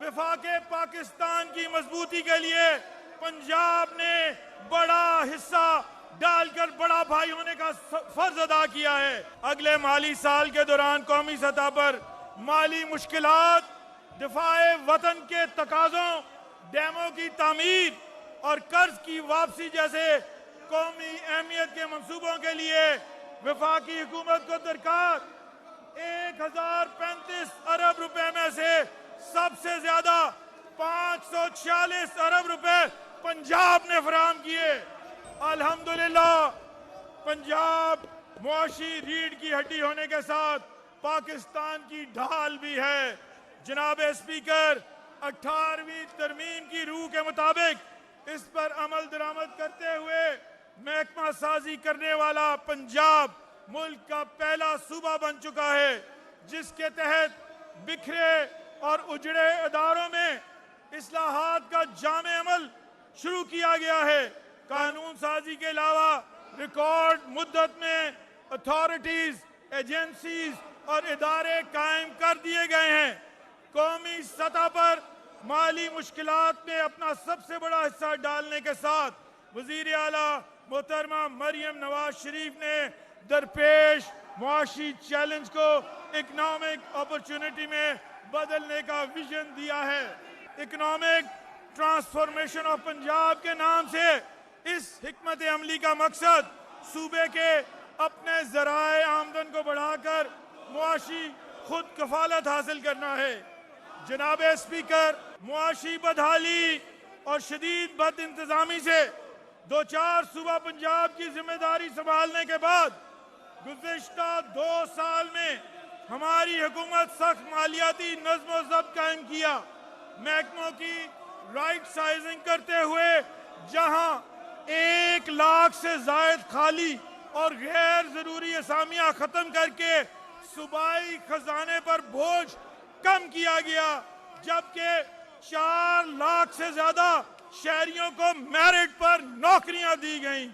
वफाक पाकिस्तान की मजबूती के लिए पंजाब ने बड़ा हिस्सा डालकर बड़ा भाई होने का फर्ज अदा किया है। अगले माली साल के दौरान कौमी सतह पर माली मुश्किलात, दिफाए वतन के तकाज़ों, डैमों की तामीर और कर्ज की वापसी जैसे कौमी अहमियत के मंसूबों के लिए वफाकी हुकूमत को दरकार 1035 अरब रुपए में से सबसे ज्यादा 546 अरब रुपए पंजाब ने फराहम किए। अल्हम्दुलिल्लाह पंजाब मुआशी रीढ़ की हड्डी होने के साथ पाकिस्तान की ढाल भी है। जनाब स्पीकर, 18वीं तरमीम की रूह के मुताबिक इस पर अमल दरामद करते हुए महकमा साजी करने वाला पंजाब मुल्क का पहला सूबा बन चुका है, जिसके तहत बिखरे और उजड़े इदारों में इस्लाहात का जामे अमल शुरू किया गया है। कानून साजी के अलावा रिकॉर्ड मुद्दत में अथॉरिटीज, एजेंसीज और इदारे कायम कर दिए गए हैं। कौमी सतह पर माली मुश्किलात में अपना सबसे बड़ा हिस्सा डालने के साथ वजीर आला मोहतरमा मरियम नवाज शरीफ ने दरपेश मुआशी चैलेंज को इकोनॉमिक अपॉर्चुनिटी में बदलने का विजन दिया है। इकोनॉमिक ट्रांसफॉर्मेशन ऑफ पंजाब के नाम से इस हिकमत अमली का मकसद सूबे के अपने ज़राए आमदन को बढ़ाकर मुआशी खुद कफालत हासिल करना है। जनाब स्पीकर, मुआशी बदहाली और शदीद बद इंतजामी से दो चार सूबा पंजाब की जिम्मेदारी संभालने के बाद गुज़िश्ता 2 साल में हमारी हुकूमत सख्त मालियाती नज़्म व ज़ब्त कायम किया। महकमों की राइट साइजिंग करते हुए जहां 1 लाख से जायद खाली और गैर जरूरी असामियां खत्म करके सूबाई खजाने पर बोझ कम किया गया, जबकि 4 लाख से ज्यादा शहरियों को मेरिट पर नौकरियां दी गईं।